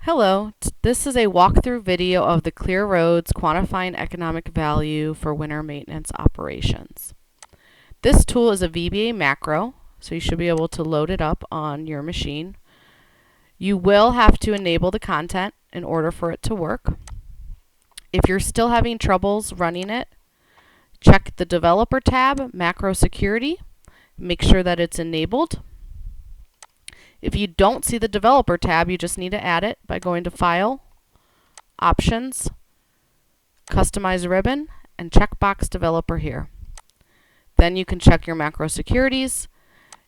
Hello, this is a walkthrough video of the Clear Roads Quantifying Economic Value for Winter Maintenance Operations. This tool is a VBA macro, so you should be able to load it up on your machine. You will have to enable the content in order for it to work. If you're still having troubles running it, check the Developer tab, Macro Security, make sure that it's enabled. If you don't see the Developer tab, you just need to add it by going to File, Options, Customize Ribbon, and checkbox Developer here. Then you can check your macro securities.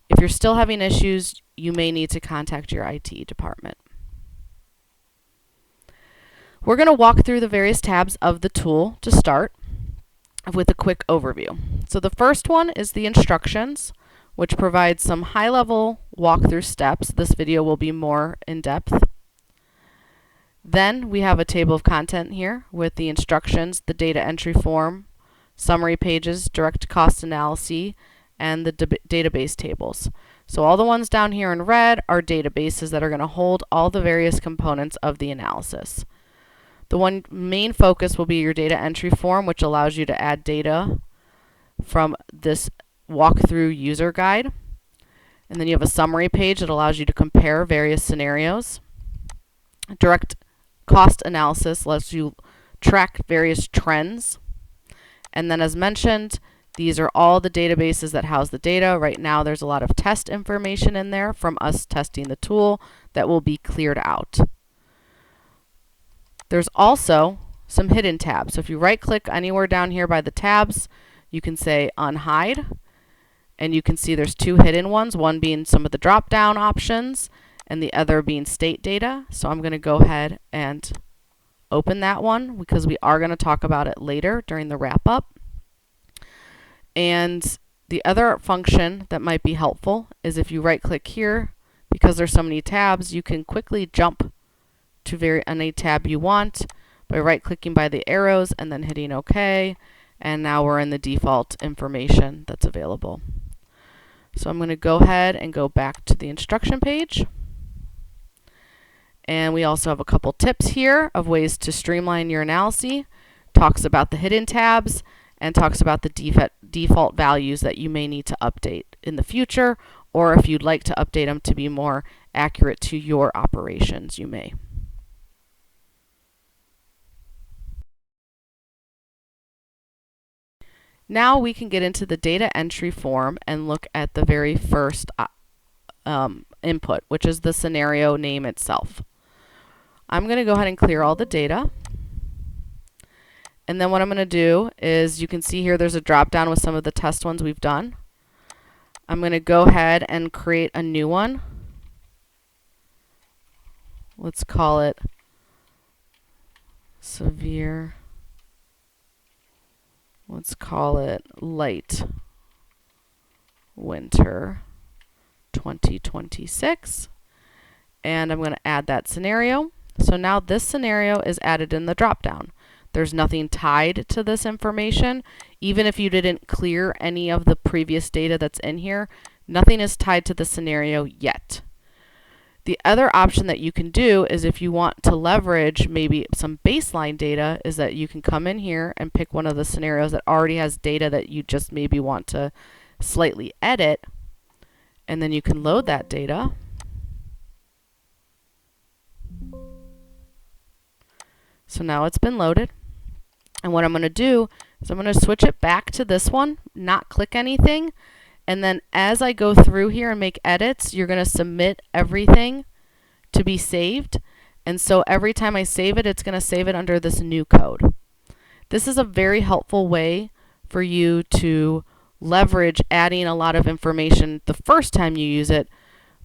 If you're still having issues, you may need to contact your IT department. We're going to walk through the various tabs of the tool to start with a quick overview. So the first one is the instructions, which provides some high-level walkthrough steps. This video will be more in-depth. Then we have a table of content here with the instructions, the data entry form, summary pages, direct cost analysis, and the database tables. So all the ones down here in red are databases that are going to hold all the various components of the analysis. The one main focus will be your data entry form, which allows you to add data from this walkthrough user guide. And then you have a summary page that allows you to compare various scenarios. Direct cost analysis lets you track various trends. And then as mentioned, these are all the databases that house the data. Right now there's a lot of test information in there from us testing the tool that will be cleared out. There's also some hidden tabs. So if you right click anywhere down here by the tabs, you can say unhide, and you can see there's two hidden ones, one being some of the drop down options and the other being state data. So I'm going to go ahead and open that one because we are going to talk about it later during the wrap up. And the other function that might be helpful is if you right click here, because there's so many tabs, you can quickly jump to any tab you want by right clicking by the arrows and then hitting OK. And now we're in the default information that's available. So I'm going to go ahead and go back to the instruction page. And we also have a couple tips here of ways to streamline your analysis. Talks about the hidden tabs and talks about the default values that you may need to update in the future, or if you'd like to update them to be more accurate to your operations, you may. Now we can get into the data entry form and look at the very first input, which is the scenario name itself. I'm going to go ahead and clear all the data. And then what I'm going to do is, you can see here there's a drop down with some of the test ones we've done. I'm going to go ahead and create a new one. Let's call it severe. Let's call it light winter 2026. And I'm going to add that scenario. So now this scenario is added in the drop-down. There's nothing tied to this information. Even if you didn't clear any of the previous data that's in here, nothing is tied to the scenario yet. The other option that you can do is, if you want to leverage maybe some baseline data, is that you can come in here and pick one of the scenarios that already has data that you just maybe want to slightly edit, and then you can load that data. So now it's been loaded. And what I'm going to do is I'm going to switch it back to this one, not click anything. And then as I go through here and make edits, you're going to submit everything to be saved. And so every time I save it, it's going to save it under this new code. This is a very helpful way for you to leverage adding a lot of information the first time you use it,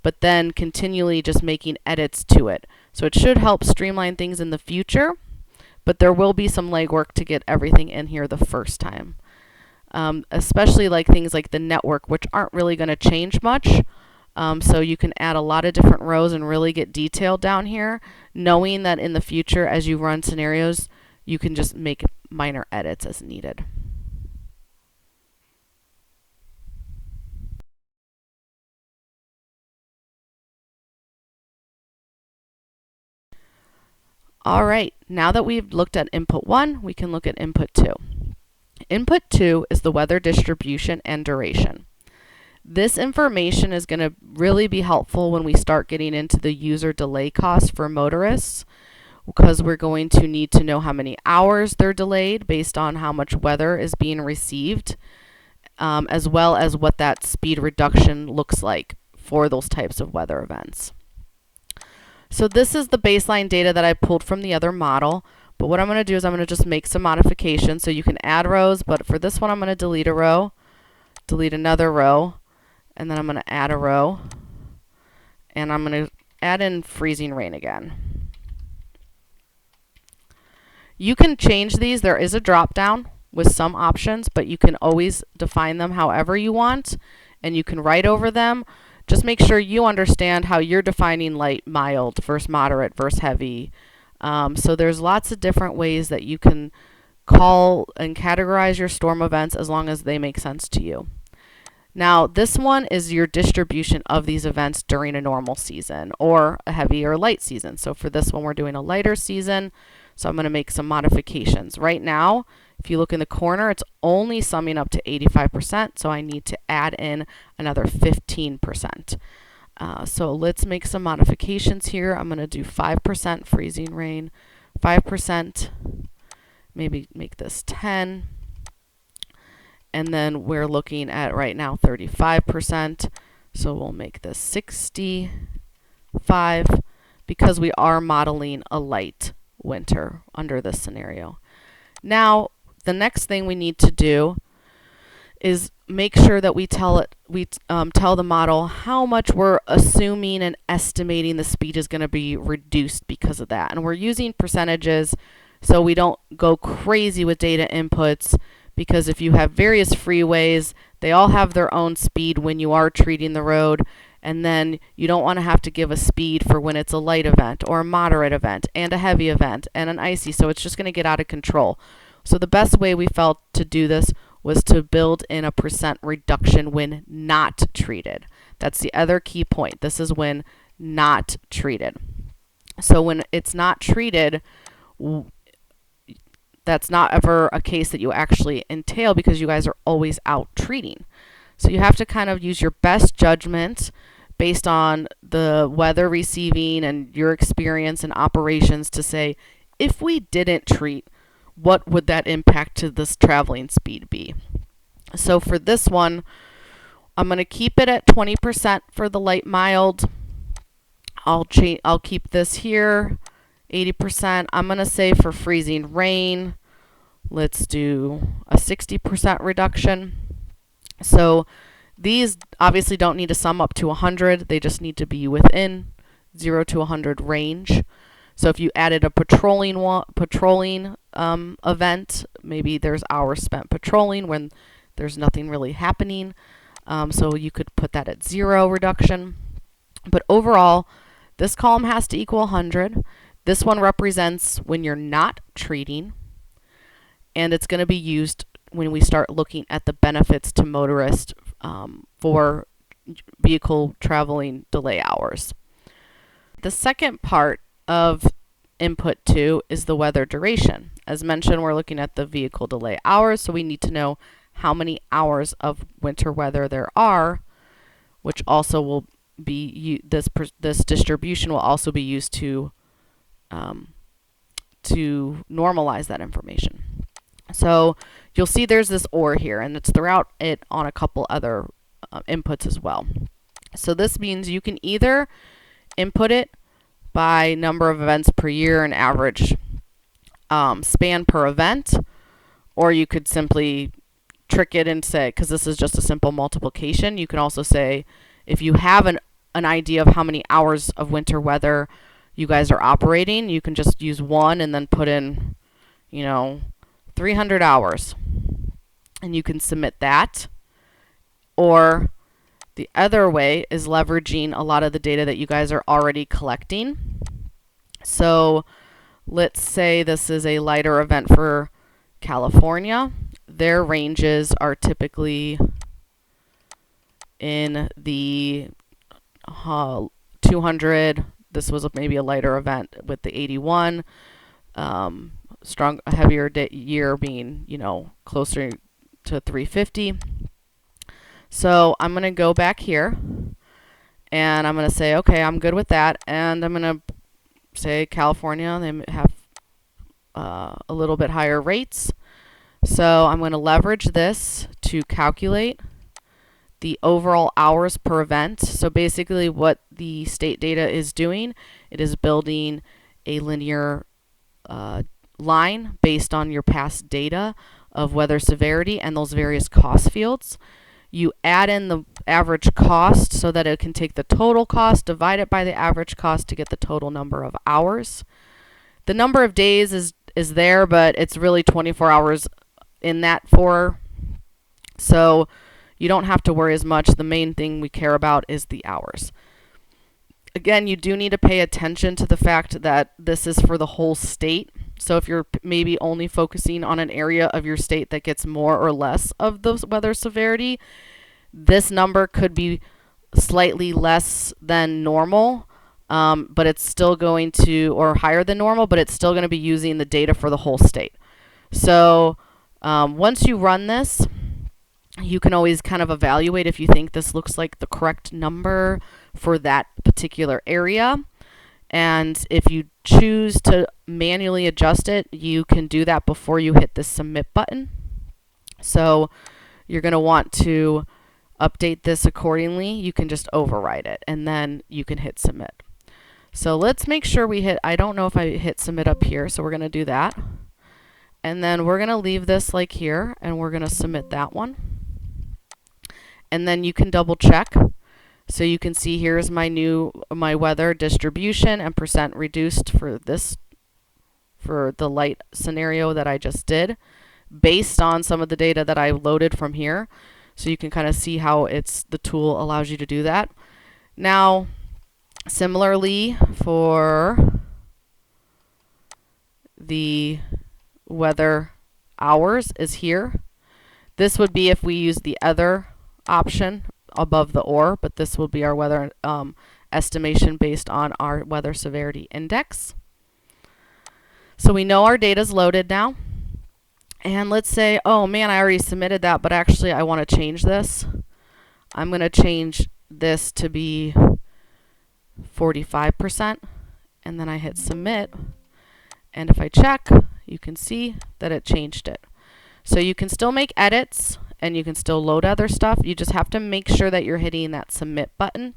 but then continually just making edits to it. So it should help streamline things in the future, but there will be some legwork to get everything in here the first time. Especially like things like the network, which aren't really going to change much. So you can add a lot of different rows and really get detailed down here, knowing that in the future as you run scenarios, you can just make minor edits as needed. All right, now that we've looked at input 1, we can look at input 2. Input 2 is the weather distribution and duration. This information is going to really be helpful when we start getting into the user delay costs for motorists, because we're going to need to know how many hours they're delayed based on how much weather is being received, as well as what that speed reduction looks like for those types of weather events. So this is the baseline data that I pulled from the other model, but what I'm going to do is I'm going to just make some modifications. So you can add rows, but for this one I'm going to delete a row, delete another row, and then I'm going to add a row, and I'm going to add in freezing rain again. You can change these. There is a drop down with some options, but you can always define them however you want, and you can write over them. Just make sure you understand how you're defining light, mild versus moderate versus heavy. So there's lots of different ways that you can call and categorize your storm events as long as they make sense to you. Now, this one is your distribution of these events during a normal season or a heavy or light season. So for this one, we're doing a lighter season. So I'm going to make some modifications. Right now, if you look in the corner, it's only summing up to 85%, so I need to add in another 15%. So let's make some modifications here. I'm going to do 5% freezing rain, 5%, maybe make this 10, and then we're looking at right now 35%, so we'll make this 65 because we are modeling a light winter under this scenario. Now, the next thing we need to do is make sure that we tell the model how much we're assuming and estimating the speed is going to be reduced because of that. And we're using percentages so we don't go crazy with data inputs, because if you have various freeways, they all have their own speed when you are treating the road, and then you don't want to have to give a speed for when it's a light event or a moderate event and a heavy event and an icy, so it's just going to get out of control. So the best way we felt to do this was to build in a percent reduction when not treated. That's the other key point. This is when not treated. So when it's not treated, that's not ever a case that you actually entail because you guys are always out treating. So you have to kind of use your best judgment based on the weather receiving and your experience and operations to say, if we didn't treat, what would that impact to this traveling speed be? So for this one, I'm going to keep it at 20% for the light mild. I'll keep this here, 80%. I'm going to say for freezing rain, let's do a 60% reduction. So these obviously don't need to sum up to 100. They just need to be within 0 to 100 range. So if you added a patrolling event, maybe there's hours spent patrolling when there's nothing really happening. So you could put that at 0 reduction. But overall, this column has to equal 100. This one represents when you're not treating, and it's going to be used when we start looking at the benefits to motorists for vehicle traveling delay hours. The second part of input 2 is the weather duration. As mentioned, we're looking at the vehicle delay hours, so we need to know how many hours of winter weather there are, which also will be this distribution will also be used to normalize that information. So you'll see there's this OR here, and it's throughout it on a couple other inputs as well. So this means you can either input it by number of events per year and average span per event, or you could simply trick it and say, because this is just a simple multiplication, you can also say, if you have an idea of how many hours of winter weather you guys are operating, you can just use 1 and then put in, 300 hours. And you can submit that. Or the other way is leveraging a lot of the data that you guys are already collecting. So let's say this is a lighter event for California. Their ranges are typically in the 200 this was maybe a lighter event with the 81, heavier year being, you know, closer to 350. So I'm going to go back here and I'm going to say, okay, I'm good with that. And I'm going to say California, they have a little bit higher rates. So I'm going to leverage this to calculate the overall hours per event. So basically what the state data is doing, it is building a linear line based on your past data of weather severity and those various cost fields. You add in the average cost so that it can take the total cost, divide it by the average cost to get the total number of hours. The number of days is there, but it's really 24 hours in that for. So you don't have to worry as much. The main thing we care about is the hours. Again, you do need to pay attention to the fact that this is for the whole state. So if you're maybe only focusing on an area of your state that gets more or less of the weather severity, this number could be slightly less than normal, but it's still going to, or higher than normal, but it's still going to be using the data for the whole state. So once you run this, you can always kind of evaluate if you think this looks like the correct number for that particular area. And if you choose to manually adjust it, you can do that before you hit the submit button. So you're going to want to update this accordingly. You can just override it and then you can hit submit. So let's make sure we hit, I don't know if I hit submit up here, so we're going to do that. And then we're going to leave this like here and we're going to submit that one. And then you can double check. So you can see here's my weather distribution and percent reduced for the light scenario that I just did based on some of the data that I loaded from here. So you can kind of see how the tool allows you to do that. Now, similarly for the weather hours is here. This would be if we use the other option above the or, but this will be our weather estimation based on our weather severity index. So we know our data is loaded now. And let's say, oh man, I already submitted that, but actually I want to change this. I'm going to change this to be 45%, and then I hit submit. And if I check, you can see that it changed it. So you can still make edits and you can still load other stuff. You just have to make sure that you're hitting that submit button.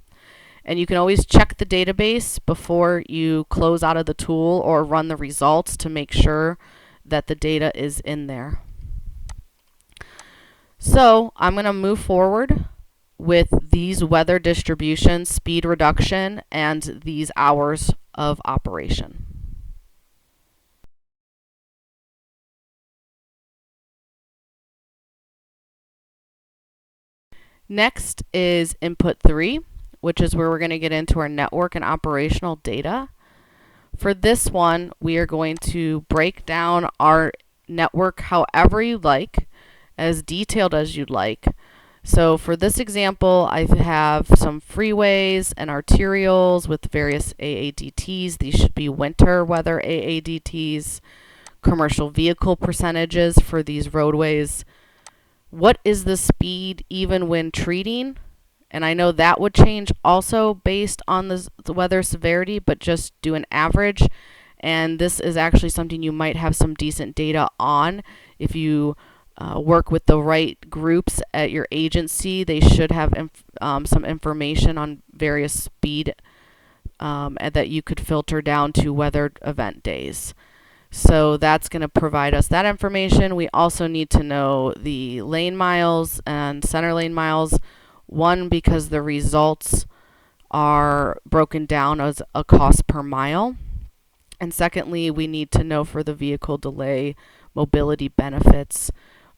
And you can always check the database before you close out of the tool or run the results to make sure that the data is in there. So I'm going to move forward with these weather distributions, speed reduction, and these hours of operation. Next is input 3, which is where we're going to get into our network and operational data. For this one, we are going to break down our network however you like, as detailed as you'd like. So for this example, I have some freeways and arterials with various AADTs. These should be winter weather AADTs, commercial vehicle percentages for these roadways. What is the speed even when treating? And I know that would change also based on the weather severity, but just do an average. And this is actually something you might have some decent data on. If you work with the right groups at your agency, they should have some information on various speed that you could filter down to weather event days. So that's going to provide us that information. We also need to know the lane miles and center lane miles. One, because the results are broken down as a cost per mile. And secondly, we need to know for the vehicle delay mobility benefits.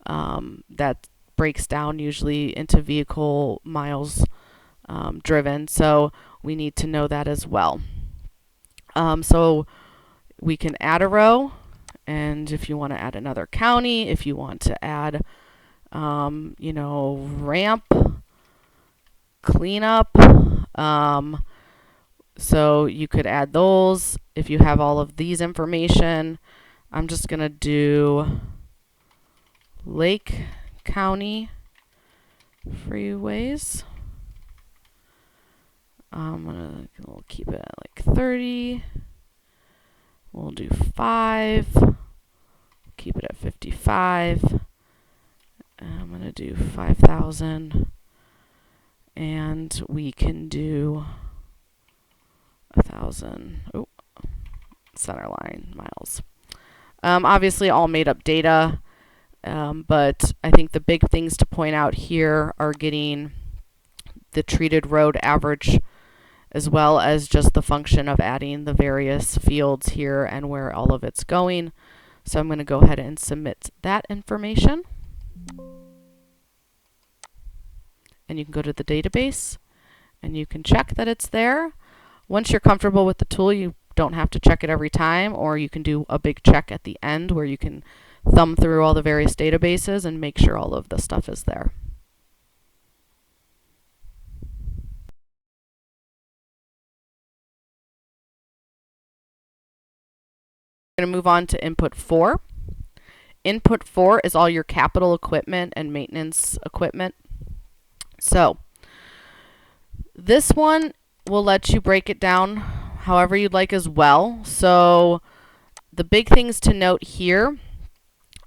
That breaks down usually into vehicle miles driven. So we need to know that as well. So we can add a row, and if you want to add another county, if you want to add, you know, ramp, cleanup, So you could add those if you have all of these information. I'm just going to do Lake County freeways. We'll keep it at like 30. We'll do 5. Keep it at 55. I'm going to do 5,000. And we can do 1,000. Oh, center line miles. Obviously, all made up data. But I think the big things to point out here are getting the treated road average, as well as just the function of adding the various fields here and where all of it's going. So I'm going to go ahead and submit that information. And you can go to the database and you can check that it's there. Once you're comfortable with the tool, you don't have to check it every time, or you can do a big check at the end where you can thumb through all the various databases and make sure all of the stuff is there. We're going to move on to input 4. Input 4 is all your capital equipment and maintenance equipment. So this one will let you break it down however you'd like as well. So the big things to note here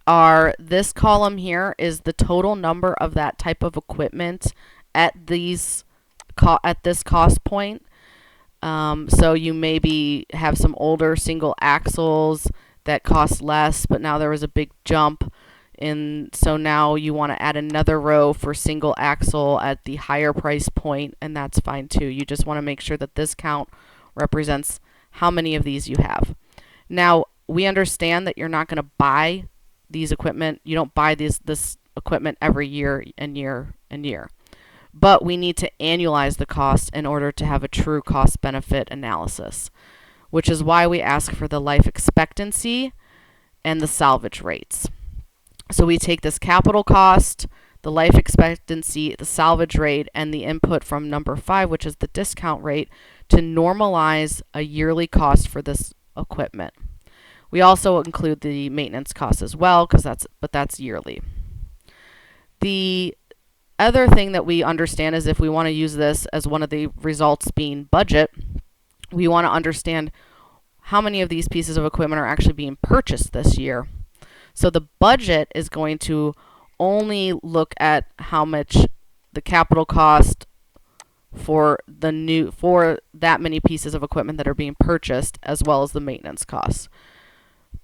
are this column here is the total number of that type of equipment at this cost point. So you maybe have some older single axles that cost less, but now there was a big jump. So now you want to add another row for single axle at the higher price point, and that's fine too. You just want to make sure that this count represents how many of these you have. Now, we understand that you're not going to buy these equipment. You don't buy this equipment every year and year and year. But we need to annualize the cost in order to have a true cost-benefit analysis, which is why we ask for the life expectancy and the salvage rates. So we take this capital cost, the life expectancy, the salvage rate, and the input from number 5, which is the discount rate, to normalize a yearly cost for this equipment. We also include the maintenance cost as well, but that's yearly. The other thing that we understand is if we want to use this as one of the results being budget, we want to understand how many of these pieces of equipment are actually being purchased this year. So the budget is going to only look at how much the capital cost for that many pieces of equipment that are being purchased, as well as the maintenance costs.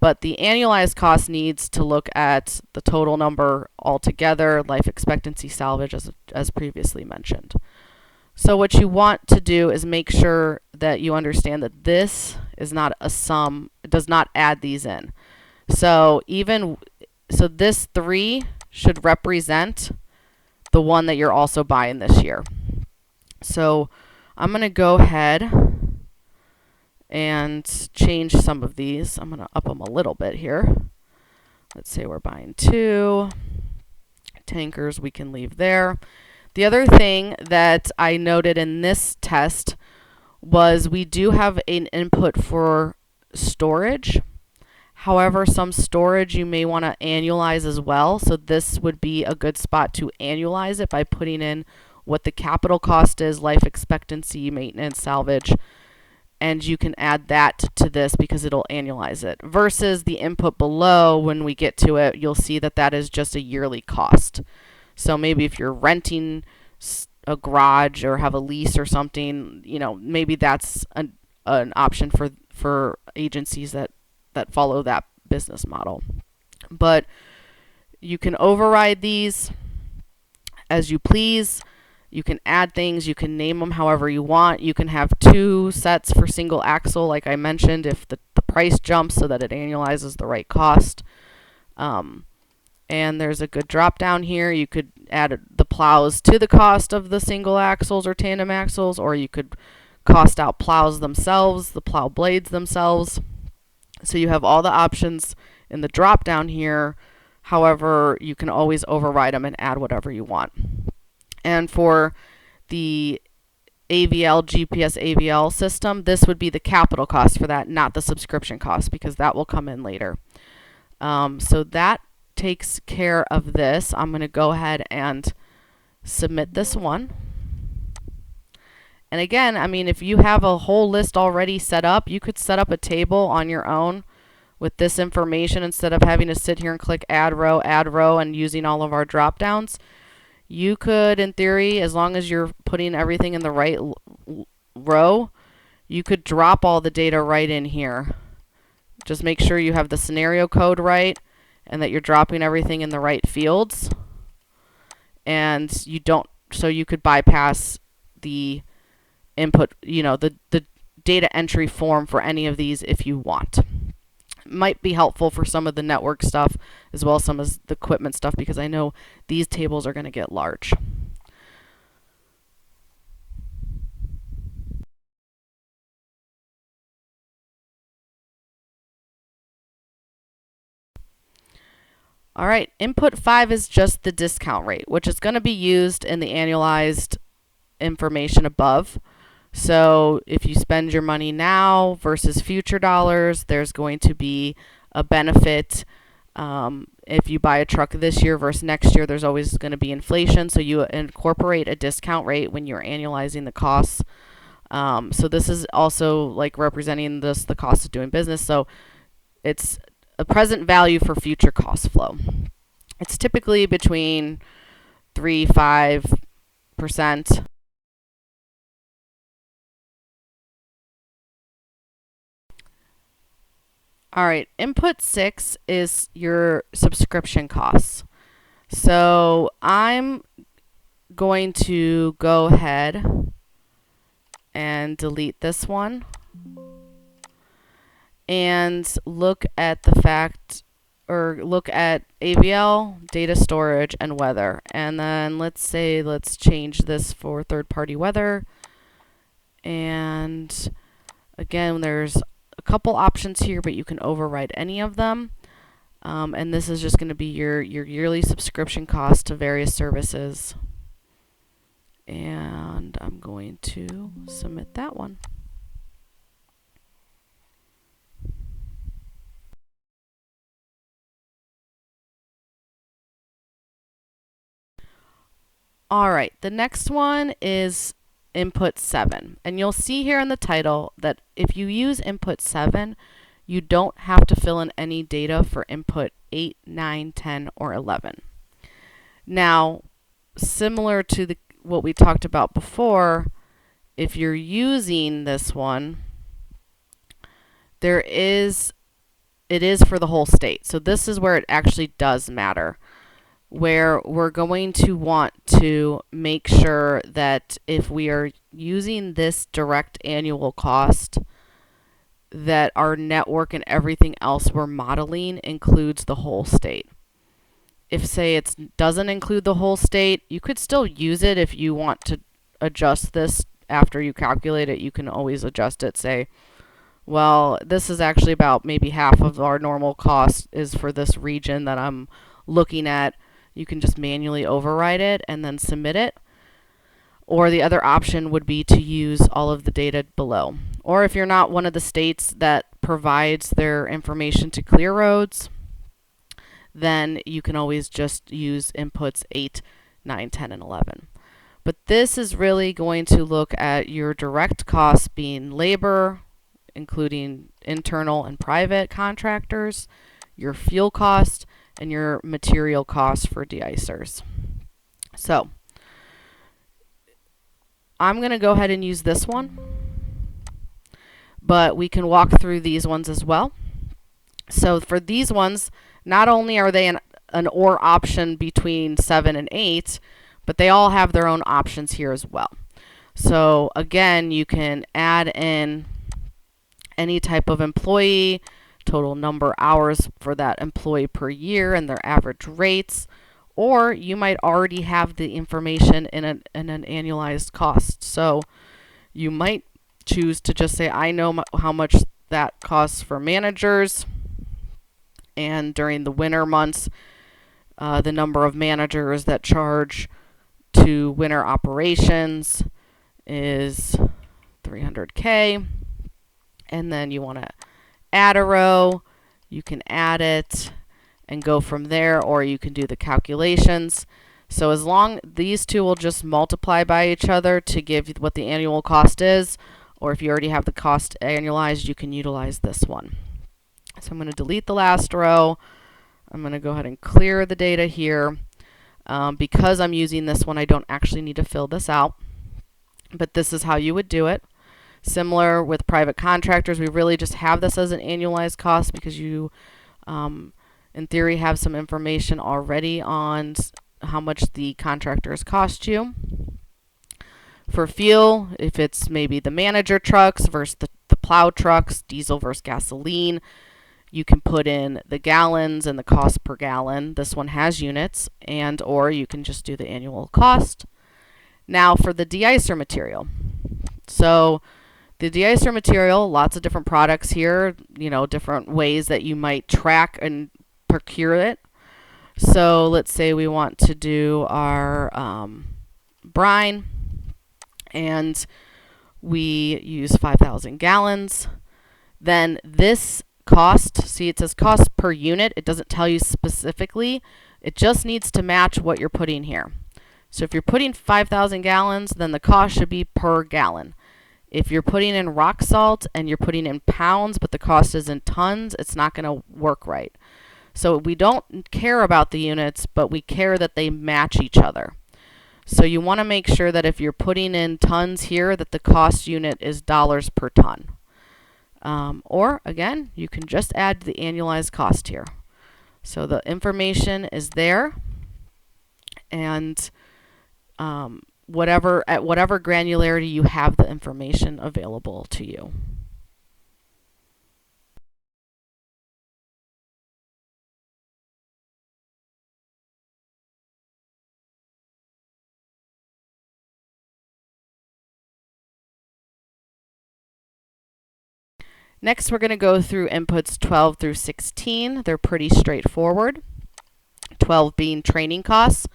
But the annualized cost needs to look at the total number altogether, life expectancy, salvage, as previously mentioned. So what you want to do is make sure that you understand that this is not a sum. It does not add these in. So this 3 should represent the one that you're also buying this year. So I'm going to go ahead and change some of these. I'm going to up them a little bit here. Let's say we're buying 2. Tankers we can leave there. The other thing that I noted in this test was we do have an input for storage. However, some storage you may want to annualize as well. So this would be a good spot to annualize it by putting in what the capital cost is, life expectancy, maintenance, salvage, and you can add that to this because it'll annualize it. Versus the input below, when we get to it, you'll see that that is just a yearly cost. So maybe if you're renting a garage or have a lease or something, maybe that's an option for agencies that follow that business model. But you can override these as you please. You can add things, you can name them however you want. You can have 2 sets for single axle, like I mentioned, if the price jumps so that it annualizes the right cost. And there's a good drop down here. You could add the plows to the cost of the single axles or tandem axles, or you could cost out plows themselves, the plow blades themselves. So you have all the options in the drop down here. However, you can always override them and add whatever you want. And for the AVL, GPS AVL system, this would be the capital cost for that, not the subscription cost, because that will come in later. So that takes care of this. I'm going to go ahead and submit this one. And again, I mean, if you have a whole list already set up, you could set up a table on your own with this information instead of having to sit here and click add row, and using all of our drop downs. You could, in theory, as long as you're putting everything in the right row, you could drop all the data right in here. Just make sure you have the scenario code right and that you're dropping everything in the right fields. And you don't, so you could bypass the input, the data entry form for any of these if you want. Might be helpful for some of the network stuff as well as some of the equipment stuff, because I know these tables are going to get large. All right, input 5 is just the discount rate, which is going to be used in the annualized information above. So if you spend your money now versus future dollars, there's going to be a benefit. If you buy a truck this year versus next year, there's always going to be inflation. So you incorporate a discount rate when you're annualizing the costs. So this is also like representing the cost of doing business. So it's a present value for future cost flow. It's typically between 3-5%. All right, input 6 is your subscription costs. So I'm going to go ahead and delete this one and look at the fact, or look at AVL, data storage, and weather. And then let's change this for third-party weather. And again, there's a couple options here, but you can override any of them. And this is just going to be your yearly subscription cost to various services. And I'm going to submit that one. All right, the next one is input 7. And you'll see here in the title that if you use input 7, you don't have to fill in any data for input 8, 9, 10, or 11. Now, similar to what we talked about before, if you're using this one, it is for the whole state. So this is where it actually does matter, where we're going to want to make sure that if we are using this direct annual cost, that our network and everything else we're modeling includes the whole state. If, say, it doesn't include the whole state, you could still use it. If you want to adjust this after you calculate it, you can always adjust it. Say, well, this is actually about maybe half of our normal cost is for this region that I'm looking at. You can just manually override it and then submit it. Or the other option would be to use all of the data below. Or if you're not one of the states that provides their information to clear roads, then you can always just use inputs 8, 9, 10, and 11. But this is really going to look at your direct costs being labor, including internal and private contractors, your fuel cost, and your material costs for de-icers. So I'm going to go ahead and use this one, but we can walk through these ones as well. So for these ones, not only are they an or option between 7 and 8, but they all have their own options here as well. So again, you can add in any type of employee, total number of hours for that employee per year, and their average rates. Or you might already have the information in an annualized cost. So you might choose to just say, I know how much that costs for managers, and during the winter months, the number of managers that charge to winter operations, is 300K. And then you want to add a row. You can add it and go from there, or you can do the calculations. So as long these two will just multiply by each other to give what the annual cost is, or if you already have the cost annualized, you can utilize this one. So I'm going to delete the last row. I'm going to go ahead and clear the data here. Because I'm using this one, I don't actually need to fill this out, but this is how you would do it. Similar with private contractors, we really just have this as an annualized cost because you, in theory, have some information already on how much the contractors cost you. For fuel, if it's maybe the manager trucks versus the plow trucks, diesel versus gasoline, you can put in the gallons and the cost per gallon. This one has units, and or you can just do the annual cost. Now for the de-icer material. So the de-icer material, lots of different products here, different ways that you might track and procure it. So let's say we want to do our brine, and we use 5,000 gallons. Then this cost, see it says cost per unit. It doesn't tell you specifically. It just needs to match what you're putting here. So if you're putting 5,000 gallons, then the cost should be per gallon. If you're putting in rock salt and you're putting in pounds, but the cost is in tons, it's not going to work right. So we don't care about the units, but we care that they match each other. So you want to make sure that if you're putting in tons here, that the cost unit is dollars per ton. Or again, you can just add the annualized cost here. So the information is there, and at whatever granularity you have the information available to you. Next, we're going to go through inputs 12 through 16. They're pretty straightforward. 12 being training costs.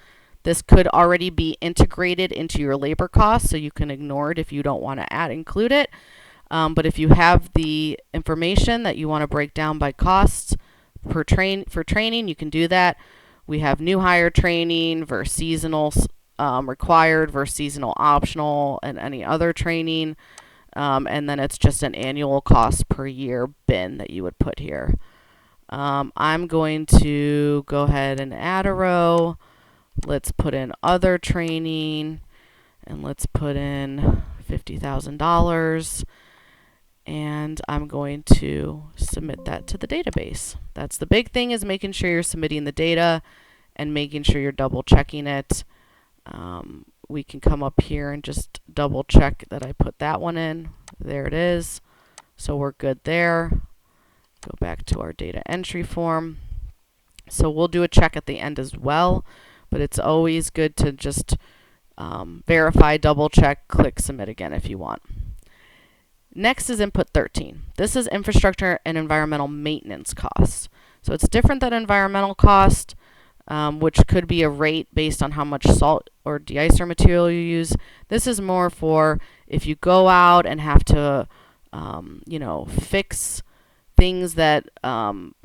This could already be integrated into your labor costs, so you can ignore it if you don't want to include it. But if you have the information that you want to break down by costs for training, you can do that. We have new hire training versus seasonal required versus seasonal optional, and any other training. And then it's just an annual cost per year bin that you would put here. I'm going to go ahead and add a row. Let's put in other training, and let's put in $50,000. And I'm going to submit that to the database. That's the big thing, is making sure you're submitting the data and making sure you're double checking it. We can come up here and just double check that I put that one in. There it is. So we're good there. Go back to our data entry form. So we'll do a check at the end as well, but it's always good to just verify, double check, click submit again if you want. Next is input 13. This is infrastructure and environmental maintenance costs. So it's different than environmental cost, which could be a rate based on how much salt or de-icer material you use. This is more for if you go out and have to, fix things that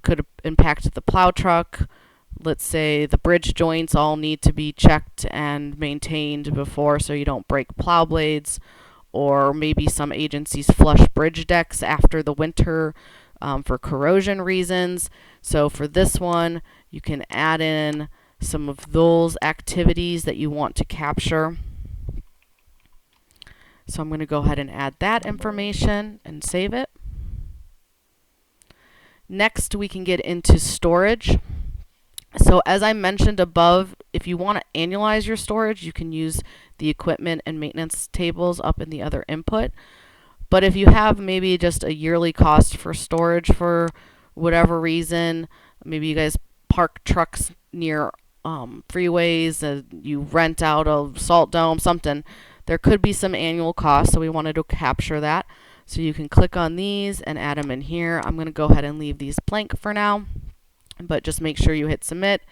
could impact the plow truck. Let's say the bridge joints all need to be checked and maintained before, so you don't break plow blades. Or maybe some agencies flush bridge decks after the winter for corrosion reasons. So for this one, you can add in some of those activities that you want to capture. So I'm going to go ahead and add that information and save it. Next, we can get into storage. So as I mentioned above, if you want to annualize your storage, you can use the equipment and maintenance tables up in the other input. But if you have maybe just a yearly cost for storage for whatever reason, maybe you guys park trucks near freeways, you rent out a salt dome, something, there could be some annual costs, so we wanted to capture that. So you can click on these and add them in here. I'm going to go ahead and leave these blank for now, but just make sure you hit submit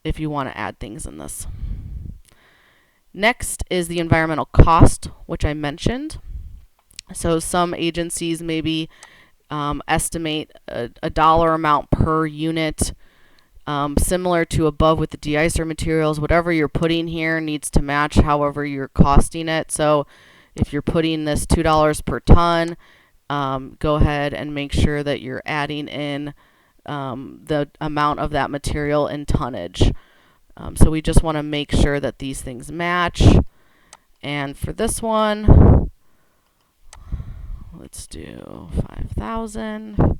if you want to add things in this. Next is the environmental cost, which I mentioned. So some agencies maybe estimate a dollar amount per unit, similar to above with the de-icer materials. Whatever you're putting here needs to match however you're costing it. So if you're putting this $2 per ton, go ahead and make sure that you're adding in the amount of that material in tonnage. So we just want to make sure that these things match. And for this one, let's do 5,000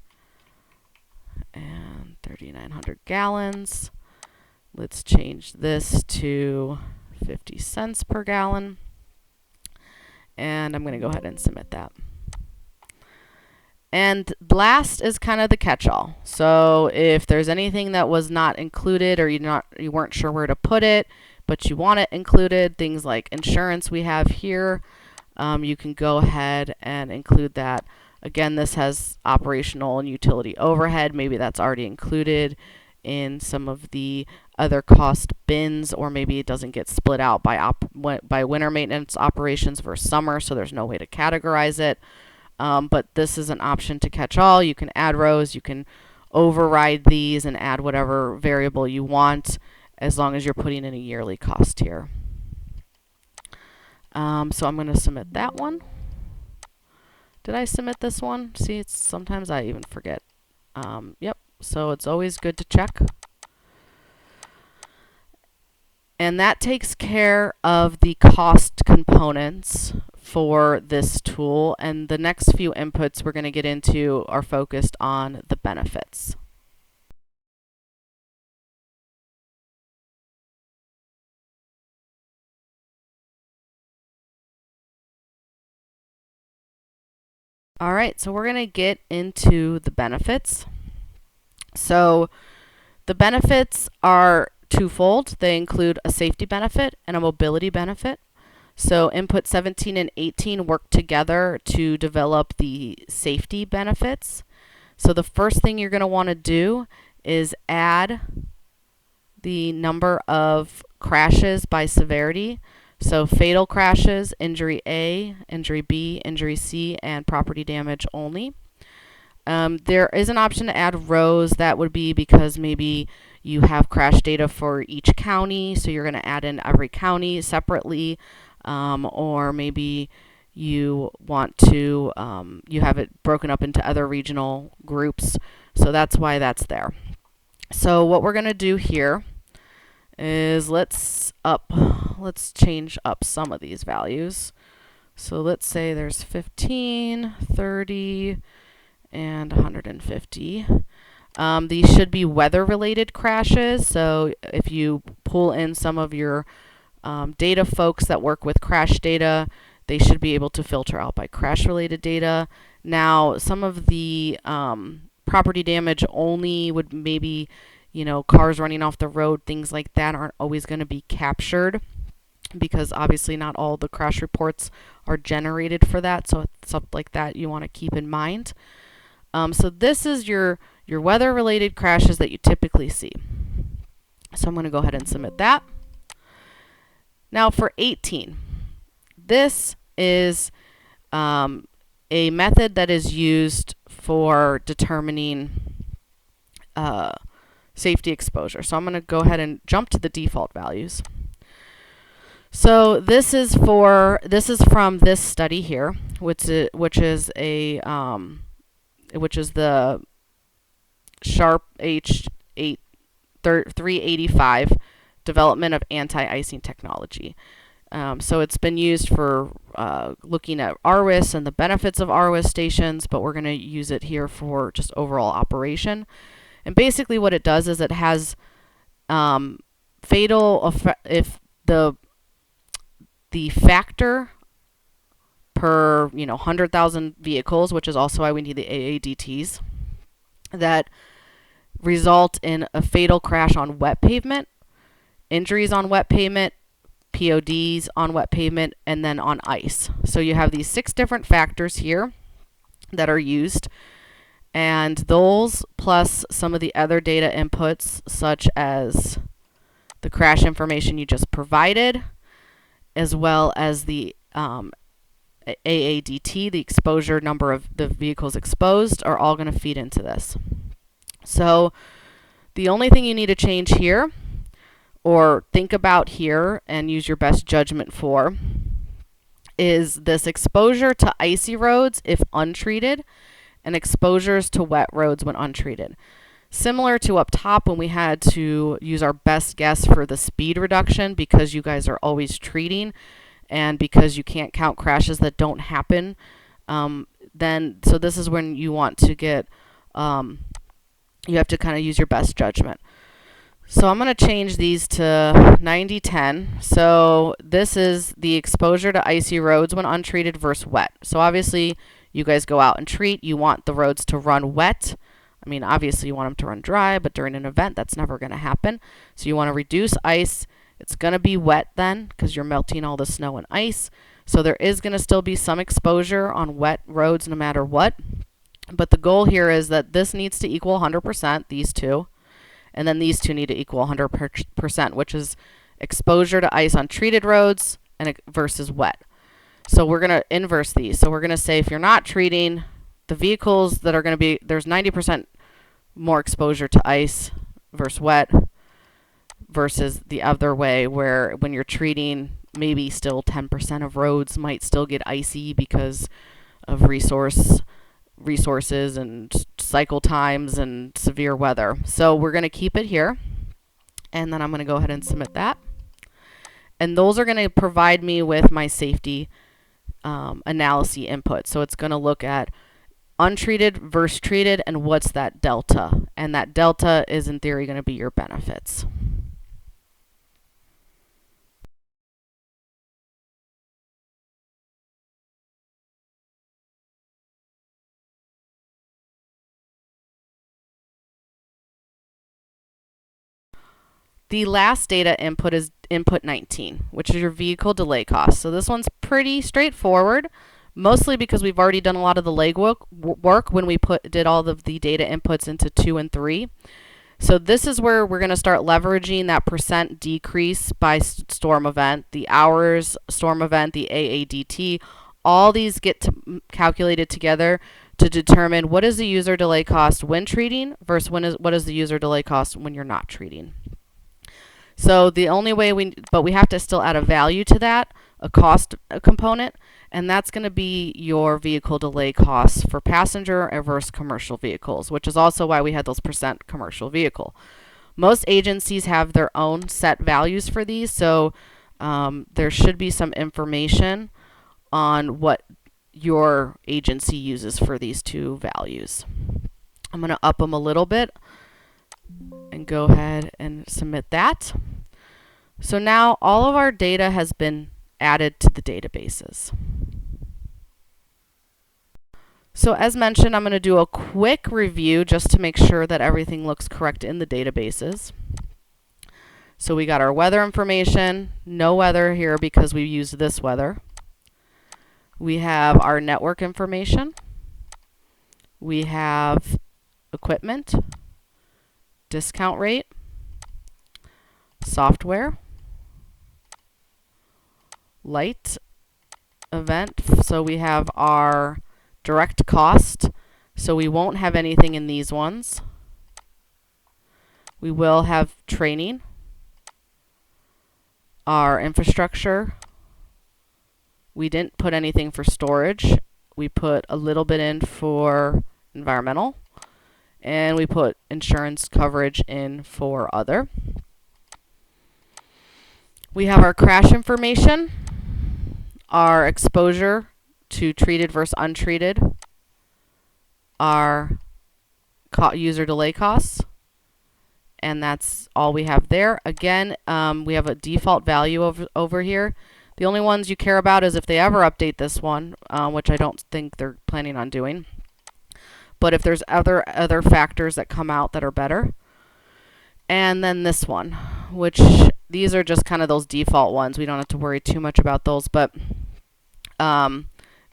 and 3,900 gallons. Let's change this to 50 cents per gallon. And I'm going to go ahead and submit that. And last is kind of the catch-all. So if there's anything that was not included, or you weren't sure where to put it, but you want it included, things like insurance we have here, you can go ahead and include that. Again, this has operational and utility overhead. Maybe that's already included in some of the other cost bins, or maybe it doesn't get split out by winter maintenance operations versus summer, so there's no way to categorize it. But this is an option to catch all. You can add rows, you can override these and add whatever variable you want, as long as you're putting in a yearly cost here. So I'm going to submit that one. Did I submit this one? See, sometimes I even forget. Yep, so it's always good to check. And that takes care of the cost components for this tool. And the next few inputs we're going to get into are focused on the benefits. All right, so we're going to get into the benefits. So the benefits are twofold. They include a safety benefit and a mobility benefit. So input 17 and 18 work together to develop the safety benefits. So the first thing you're going to want to do is add the number of crashes by severity. So fatal crashes, injury A, injury B, injury C, and property damage only. There is an option to add rows. That would be because maybe you have crash data for each county, so you're going to add in every county separately, or maybe you want to, you have it broken up into other regional groups, so that's why that's there. So what we're going to do here is let's change up some of these values. So let's say there's 15, 30, and 150. These should be weather-related crashes. So if you pull in some of your data folks that work with crash data, they should be able to filter out by crash-related data. Now, some of the property damage only would maybe, cars running off the road, things like that aren't always going to be captured, because obviously not all the crash reports are generated for that. So stuff like that you want to keep in mind. So this is your weather-related crashes that you typically see. So I'm going to go ahead and submit that. Now for 18, this is a method that is used for determining safety exposure. So I'm going to go ahead and jump to the default values. So this is from this study here, which is the Sharp H385 development of anti-icing technology. So it's been used for looking at RWIS and the benefits of RWIS stations, but we're going to use it here for just overall operation. And basically what it does is it has if the factor per 100,000 vehicles, which is also why we need the AADTs, that result in a fatal crash on wet pavement, injuries on wet pavement, PODs on wet pavement, and then on ice. So you have these 6 different factors here that are used, and those plus some of the other data inputs, such as the crash information you just provided, as well as the AADT, the exposure number of the vehicles exposed, are all going to feed into this. So the only thing you need to change here, or think about here and use your best judgment for, is this exposure to icy roads if untreated, and exposures to wet roads when untreated. Similar to up top when we had to use our best guess for the speed reduction because you guys are always treating and because you can't count crashes that don't happen, so this is when you want to get, you have to kind of use your best judgment. So I'm going to change these to 90-10. So this is the exposure to icy roads when untreated versus wet. So obviously you guys go out and treat. You want the roads to run wet. I mean, obviously you want them to run dry, but during an event that's never going to happen. So you want to reduce ice. It's going to be wet then because you're melting all the snow and ice. So there is going to still be some exposure on wet roads no matter what. But the goal here is that this needs to equal 100%, these two. And then these two need to equal 100%, which is exposure to ice on treated roads and versus wet. So we're going to inverse these. So we're going to say if you're not treating, the vehicles that are going to be, there's 90% more exposure to ice versus wet, versus the other way where when you're treating, maybe still 10% of roads might still get icy because of resources and cycle times and severe weather. So we're going to keep it here, and then I'm going to go ahead and submit that. And those are going to provide me with my safety analysis input. So it's going to look at untreated versus treated and what's that delta. And that delta is in theory going to be your benefits. The last data input is input 19, which is your vehicle delay cost. So this one's pretty straightforward, mostly because we've already done a lot of the legwork when we did all of the data inputs into 2 and 3. So this is where we're going to start leveraging that percent decrease by storm event, the hours storm event, the AADT. All these get calculated together to determine what is the user delay cost when treating versus what is the user delay cost when you're not treating. So the only way but we have to still add a value to that, a cost component, and that's going to be your vehicle delay costs for passenger versus commercial vehicles, which is also why we had those percent commercial vehicle. Most agencies have their own set values for these, so there should be some information on what your agency uses for these two values. I'm going to up them a little bit and go ahead and submit that. So now all of our data has been added to the databases. So as mentioned, I'm going to do a quick review just to make sure that everything looks correct in the databases. So we got our weather information, no weather here because we used this weather. We have our network information. We have equipment, discount rate, software, light, event. So we have our direct cost. So we won't have anything in these ones. We will have training, our infrastructure. We didn't put anything for storage. We put a little bit in for environmental. And we put insurance coverage in for other. We have our crash information, our exposure to treated versus untreated, our user delay costs, and that's all we have there. Again, we have a default value over here. The only ones you care about is if they ever update this one, which I don't think they're planning on doing. But if there's other factors that come out that are better. And then this one, which these are just kind of those default ones. We don't have to worry too much about those, but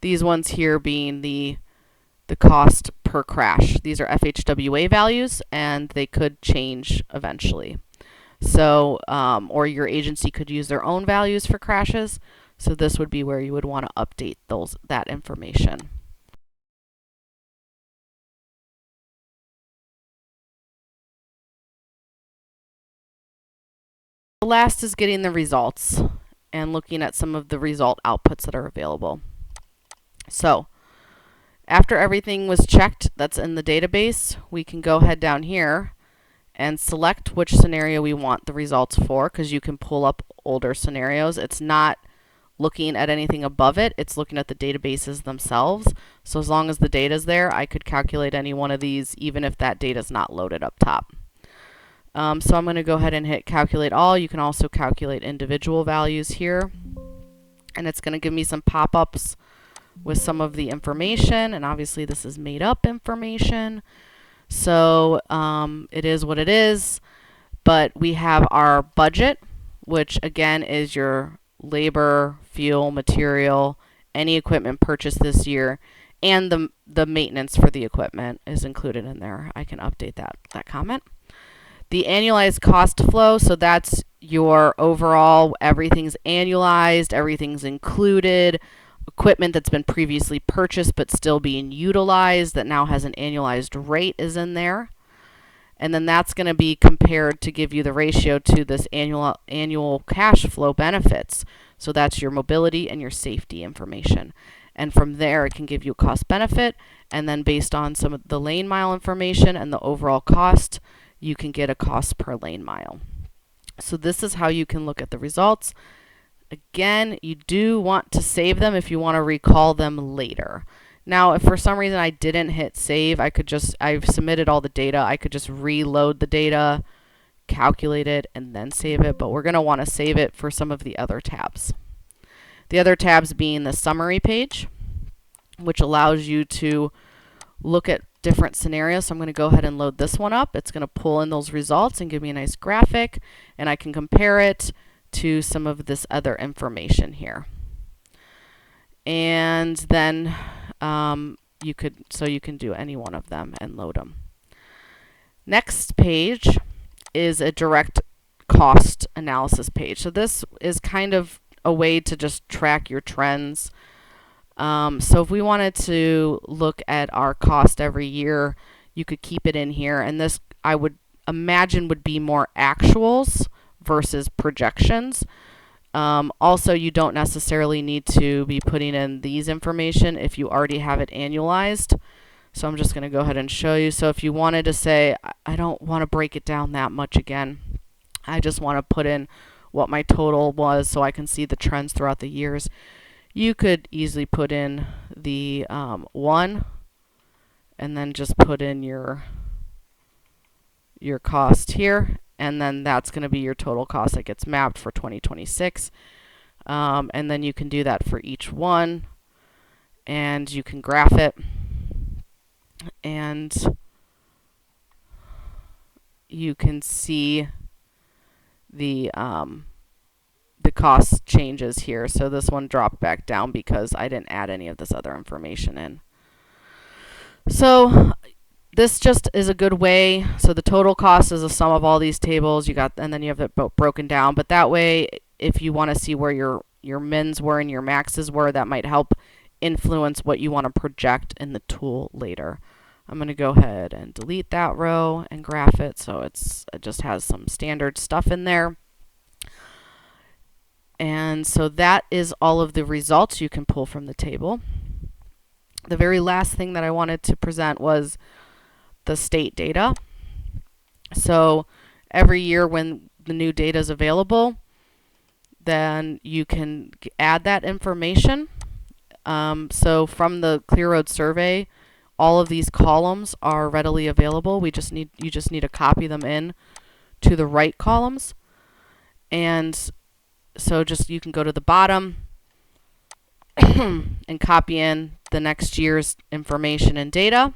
these ones here being the cost per crash. These are FHWA values, and they could change eventually. So, or your agency could use their own values for crashes. So this would be where you would want to update that information. The last is getting the results and looking at some of the result outputs that are available. So after everything was checked that's in the database, we can go ahead down here and select which scenario we want the results for, because you can pull up older scenarios. It's not looking at anything above it, it's looking at the databases themselves. So as long as the data is there, I could calculate any one of these even if that data is not loaded up top. So I'm going to go ahead and hit calculate all. You can also calculate individual values here, and it's going to give me some pop-ups with some of the information, and obviously this is made up information, so it is what it is. But we have our budget, which again is your labor, fuel, material, any equipment purchased this year, and the maintenance for the equipment is included in there. I can update that comment. The annualized cost flow, so that's your overall, everything's annualized, everything's included, equipment that's been previously purchased but still being utilized that now has an annualized rate is in there. And then that's going to be compared to give you the ratio to this annual cash flow benefits. So that's your mobility and your safety information. And from there, it can give you a cost benefit. And then based on some of the lane mile information and the overall cost, you can get a cost per lane mile. So this is how you can look at the results. Again, you do want to save them if you want to recall them later. Now, if for some reason I didn't hit save, I've submitted all the data. I could just reload the data, calculate it, and then save it. But we're going to want to save it for some of the other tabs. The other tabs being the summary page, which allows you to look at different scenarios. So I'm going to go ahead and load this one up. It's going to pull in those results and give me a nice graphic, and I can compare it to some of this other information here. And then you can do any one of them and load them. Next page is a direct cost analysis page. So this is kind of a way to just track your trends. So if we wanted to look at our cost every year, you could keep it in here, and this I would imagine would be more actuals versus projections. Also, you don't necessarily need to be putting in these information if you already have it annualized. So I'm just going to go ahead and show you. So if you wanted to say, I don't want to break it down that much again, I just want to put in what my total was so I can see the trends throughout the years, you could easily put in the 1 and then just put in your cost here, and then that's going to be your total cost that gets mapped for 2026. And then you can do that for each one, and you can graph it, and you can see the cost changes here. So this one dropped back down because I didn't add any of this other information in. So this just is a good way. So the total cost is a sum of all these tables and then you have it broken down. But that way, if you want to see where your mins were and your maxes were, that might help influence what you want to project in the tool later. I'm going to go ahead and delete that row and graph it so it just has some standard stuff in there. And so that is all of the results you can pull from the table. The very last thing that I wanted to present was the state data. So every year when the new data is available, then you can add that information. So from the Clear Road survey, all of these columns are readily available. You just need to copy them in to the right columns. And so you can go to the bottom and copy in the next year's information and data.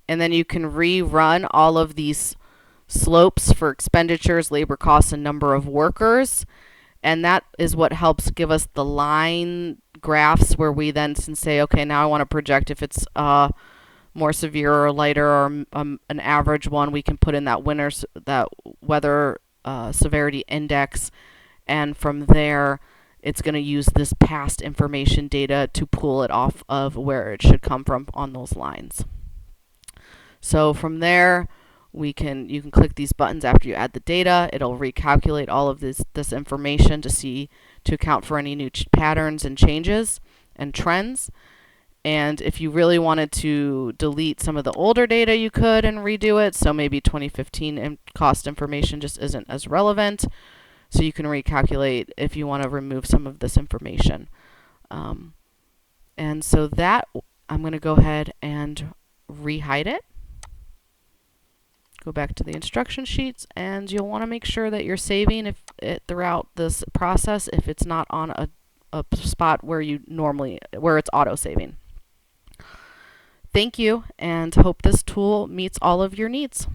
And then you can rerun all of these slopes for expenditures, labor costs, and number of workers. And that is what helps give us the line graphs where we then can say, okay, now I want to project if it's more severe or lighter or an average one. We can put in that weather severity index, and from there it's going to use this past information data to pull it off of where it should come from on those lines. So from there, you can click these buttons after you add the data. It'll recalculate all of this information to account for any new patterns and changes and trends. And if you really wanted to delete some of the older data, you could and redo it. So maybe 2015 cost information just isn't as relevant. So you can recalculate if you want to remove some of this information. And so that, I'm going to go ahead and rehide it. Go back to the instruction sheets, and you'll want to make sure that you're saving throughout this process if it's not on a spot where it's auto saving. Thank you, and hope this tool meets all of your needs.